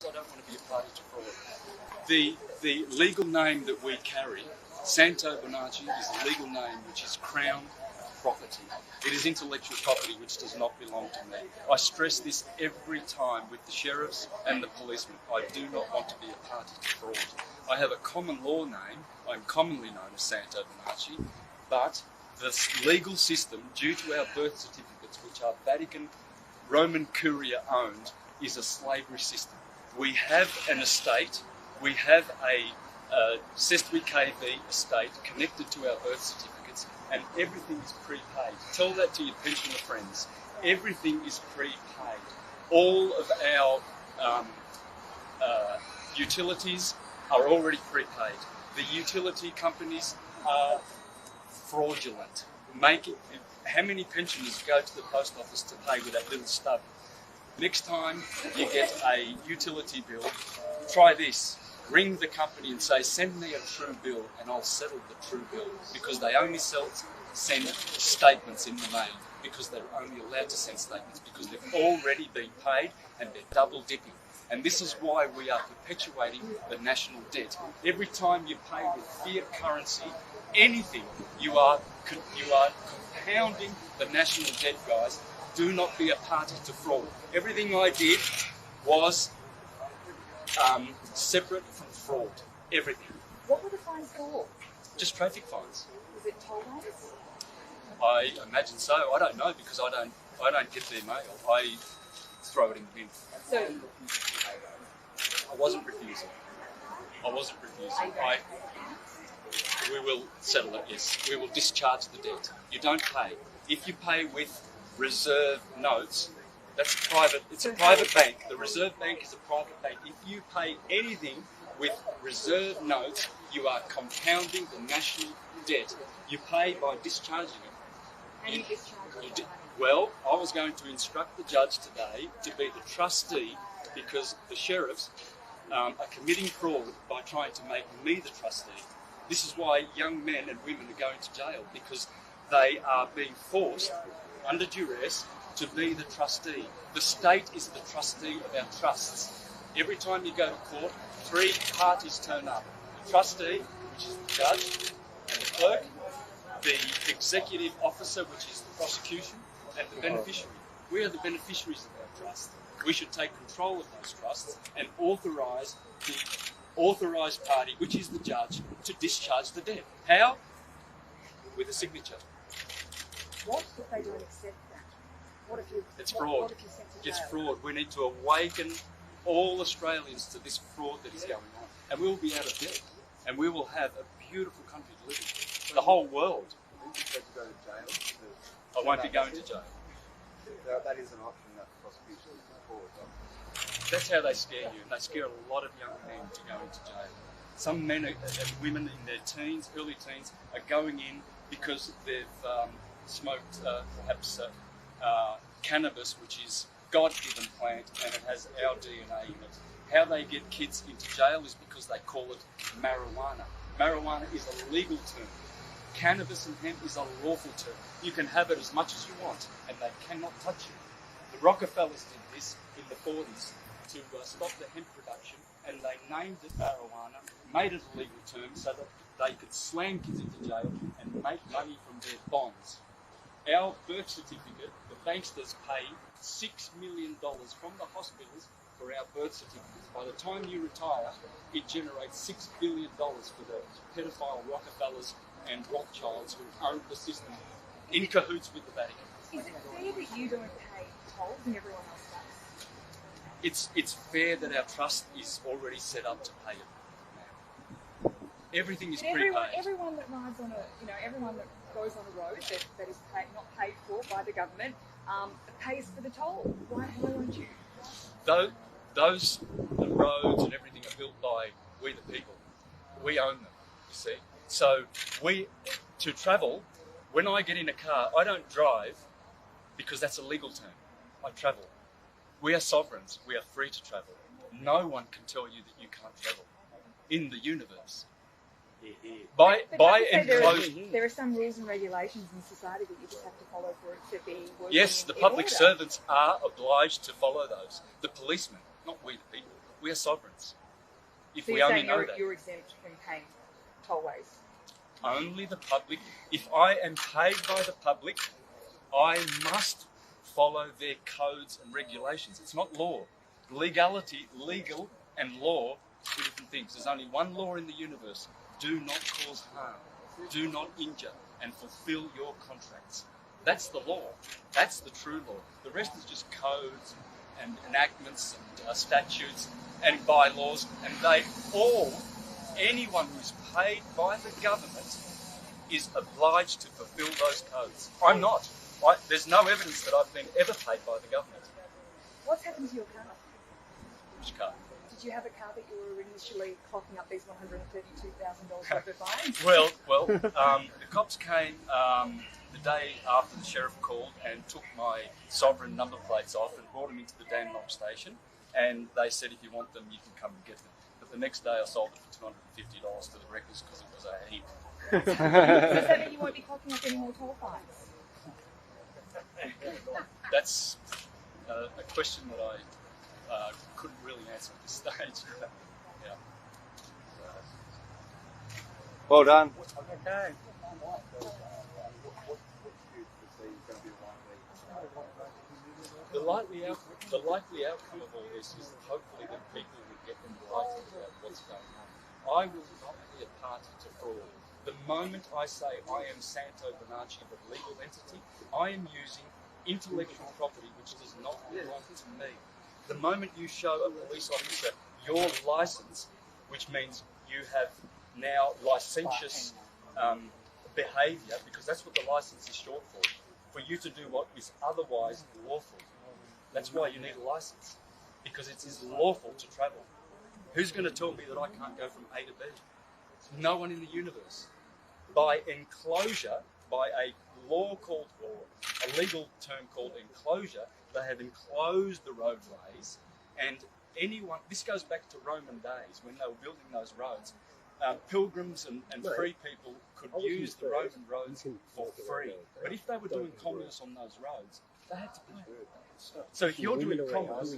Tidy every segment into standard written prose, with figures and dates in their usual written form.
I don't want to be a party to fraud. The legal name that we carry, Santo Bonacci, is a legal name which is Crown property. It is intellectual property which does not belong to me. I stress this every time with the sheriffs and the policemen. I do not want to be a party to fraud. I have a common law name. I'm commonly known as Santo Bonacci, but the legal system, due to our birth certificates, which are Vatican Roman Curia owned, is a slavery system. We have an estate, we have a Sestwi KV estate connected to our birth certificates, and everything is prepaid. Tell that to your pensioner friends. Everything is prepaid. All of our utilities are already prepaid. The utility companies are fraudulent. How many pensioners go to the post office to pay with that little stub? Next time you get a utility bill, try this. Ring the company and say, send me a true bill and I'll settle the true bill, because they only send statements in the main, because they're only allowed to send statements because they've already been paid and they're double dipping. And this is why we are perpetuating the national debt. Every time you pay with fiat currency, anything, you are compounding the national debt, guys. Do not be a party to fraud. Everything I did was separate from fraud. Everything. What were the fines for? Just traffic fines. Was it toll roads? I imagine so. I don't know, because I don't get their mail. I throw it in the bin. So I wasn't refusing. We will settle it, yes. We will discharge the debt. You don't pay. If you pay with reserve notes, that's private. It's a private bank. The Reserve Bank is a private bank. If you pay anything with reserve notes, you are compounding the national debt. You pay by discharging it. and you discharge it. Well, I was going to instruct the judge today to be the trustee, because the sheriffs are committing fraud by trying to make me the trustee. This is why young men and women are going to jail, because they are being forced under duress to be the trustee. The state is the trustee of our trusts. Every time you go to court, three parties turn up. The trustee, which is the judge, and the clerk, the executive officer, which is the prosecution, and the beneficiary. We are the beneficiaries of our trust. We should take control of those trusts and authorise the authorised party, which is the judge, to discharge the debt. How? With a signature. What if they don't accept that? What if you? It's fraud. What if you sent to jail? It's fraud. We need to awaken all Australians to this fraud that is going on, and we will be out of debt, and we will have a beautiful country to live in. The whole world. I won't be going to jail. That is an option that the prosecution is forward. That's how they scare you, and they scare a lot of young men to go into jail. Some men and women in their teens, early teens, are going in because they've smoked perhaps cannabis, which is God-given plant, and it has our DNA in it. How they get kids into jail is because they call it marijuana. Marijuana is a legal term. Cannabis and hemp is a lawful term. You can have it as much as you want, and they cannot touch you. The Rockefellers did this in the 40s to stop the hemp production, and they named it marijuana, made it a legal term so that they could slam kids into jail and make money from their bonds. Our birth certificate, the banksters pay $6 million from the hospitals for our birth certificates. By the time you retire, it generates $6 billion for the pedophile Rockefellers and Rothschilds who own the system, in cahoots with the Vatican. Is it fair that you don't pay tolls and everyone else does? It's fair that our trust is already set up to pay it now. Everything is prepaid. Everyone that rides on everyone that goes on a road that is not paid for by the government pays for the toll. Why won't you? Those the roads and everything are built by we the people. We own them, you see. So to travel, when I get in a car, I don't drive because that's a legal term. I travel. We are sovereigns. We are free to travel. No one can tell you that you can't travel in the universe. There are some rules and regulations in society that you just have to follow for it to be working. Yes, the public servants are obliged to follow those. The policemen, not we the people. We are sovereigns. If So we you're only saying know that. you're exempt from paying tollways? Only the public. If I am paid by the public, I must follow their codes and regulations. It's not law. Legal and law are two different things. There's only one law in the universe. Do not cause harm. Do not injure and fulfill your contracts. That's the law. That's the true law. The rest is just codes and enactments and statutes and bylaws, and they all, anyone who's paid by the government is obliged to fulfill those codes. I'm not. There's no evidence that I've been ever paid by the government. What's happened to your car? Which car? Did you have a car that you were initially clocking up these $132,000 worth of fines? Well, the cops came the day after the sheriff called and took my sovereign number plates off and brought them into the Dandenong station. And they said, if you want them, you can come and get them. But the next day I sold it for $250 to the wreckers because it was a heap. Does that mean you won't be clocking up any more toll fines? That's a question that I couldn't really answer at this stage. Yeah. Well done. Okay. The likely outcome of all this is hopefully that people will get enlightened about what's going on. I will not be a party to fraud. The moment I say I am Santo Bonacci, the legal entity, I am using intellectual property which does not belong to me. The moment you show a police officer your license, which means you have now licentious behaviour, because that's what the license is short for you to do what is otherwise lawful. That's why you need a license, because it is lawful to travel. Who's going to tell me that I can't go from A to B? No one in the universe. By enclosure, by a law called, or a legal term called enclosure, they have enclosed the roadways, and anyone, this goes back to Roman days when they were building those roads. Pilgrims and free people could use the Roman roads for free. But if they were doing commerce on those roads, they had to pay. So if you're doing commerce,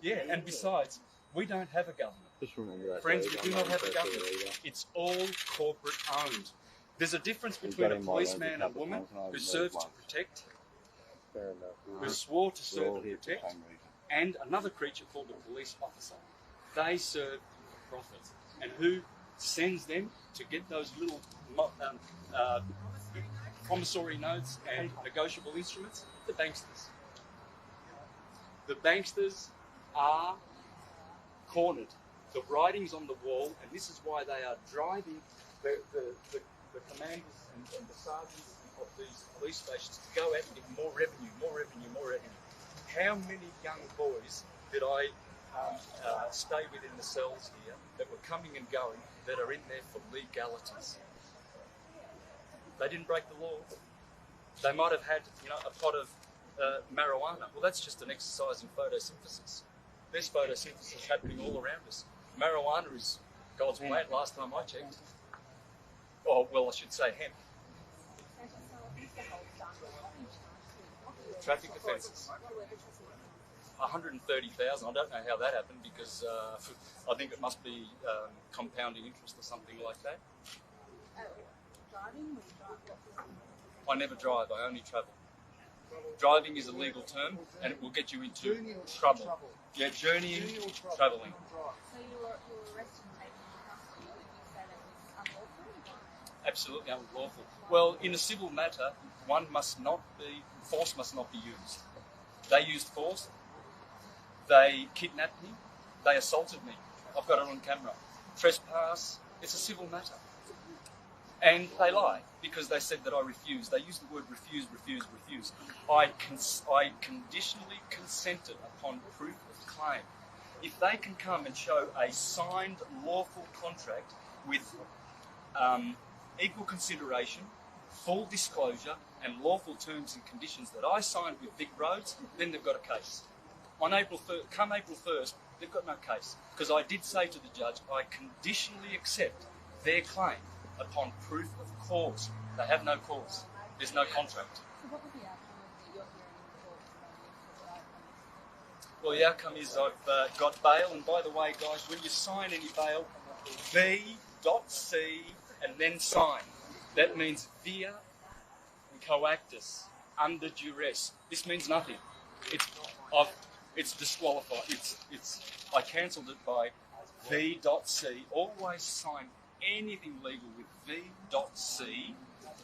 yeah, and besides, we don't have a government. Friends, we do not have a government. It's all corporate owned. There's a difference between a policeman and woman who serves to protect, who swore to serve to protect, and another creature called a police officer. They serve profit. And who sends them to get those little promissory notes and negotiable instruments? The banksters. The banksters are cornered. The writing's on the wall, and this is why they are driving the commanders and the sergeants of these police stations to go out and get more revenue, more revenue, more revenue. How many young boys did I stay within the cells here that were coming and going that are in there for legalities? They didn't break the law. They might have had, a pot of marijuana. Well, that's just an exercise in photosynthesis. There's photosynthesis happening all around us. Marijuana is God's plant last time I checked. Oh, well, I should say hemp. Traffic offences. 130,000. I don't know how that happened because I think it must be compounding interest or something like that. I never drive, I only travel. Driving is a legal term and it will get you into trouble. Yeah, journeying, travelling. So you were arrested and taken into custody, and you say that was unlawful? Absolutely unlawful. Well, in a civil matter, force must not be used. They used force, they kidnapped me, they assaulted me. I've got it on camera. Trespass, it's a civil matter. And they lie because they said that I refused. They used the word refuse. I conditionally consented upon proof of claim. If they can come and show a signed lawful contract with equal consideration, full disclosure, and lawful terms and conditions that I signed with Vic Roads, then they've got a case. Come April 1st, they've got no case. Because I did say to the judge, I conditionally accept their claim upon proof of cause. They have no cause. There's no contract. So what was the outcome of your hearing in court? Well, the outcome is I've got bail, and by the way, guys, when you sign any bail, v.c and then sign. That means via coactus, under duress. This means nothing. It's disqualified. I cancelled it by v.c. Always sign anything legal with v.c.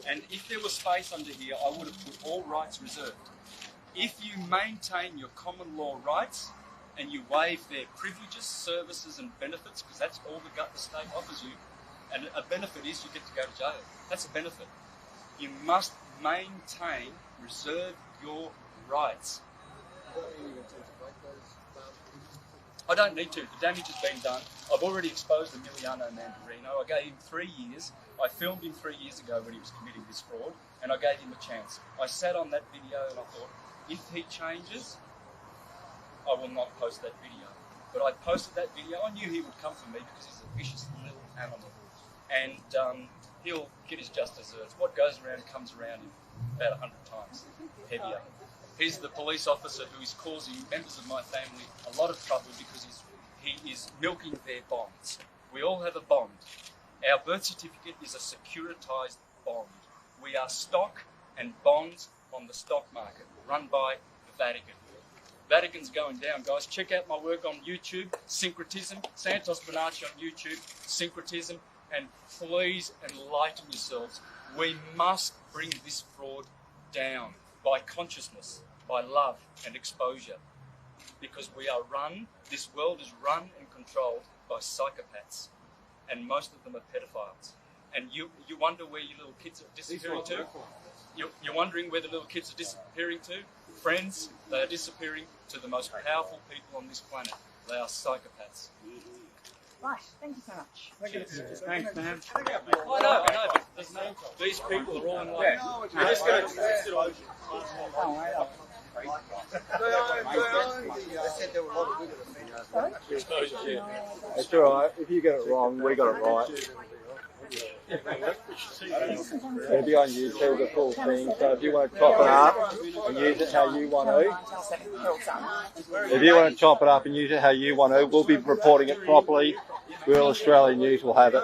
And if there was space under here, I would have put all rights reserved. If you maintain your common law rights and you waive their privileges, services and benefits, because that's all the state offers you, and a benefit is you get to go to jail. That's a benefit. You must maintain, reserve your rights. I don't need to. The damage has been done. I've already exposed Emiliano Mandarino. I gave him 3 years. I filmed him 3 years ago when he was committing this fraud, and I gave him a chance. I sat on that video and I thought, if he changes, I will not post that video. But I posted that video. I knew he would come for me because he's a vicious little animal. And he'll get his just desserts. What goes around comes around in about 100 times heavier. He's the police officer who is causing members of my family a lot of trouble because he is milking their bonds. We all have a bond. Our birth certificate is a securitized bond. We are stock and bonds on the stock market, run by the Vatican. Vatican's going down, guys. Check out my work on YouTube, Syncretism, Santos Bonacci on YouTube, Syncretism, and please enlighten yourselves. We must bring this fraud down by consciousness, by love and exposure, because we are run, this world is run and controlled by psychopaths, and most of them are pedophiles. And you wonder where your little kids are disappearing to? You're wondering where the little kids are disappearing to? Friends, they are disappearing to the most powerful people on this planet. They are psychopaths. Right, thank you so much. Thanks, man. I know, but these people are all in line. We're just going to test it on. It's alright, if you get it wrong, we got it right. It'll be on YouTube, the full thing, so if you want to chop it up and use it how you want to, we'll be reporting it properly. Real Australian News will have it.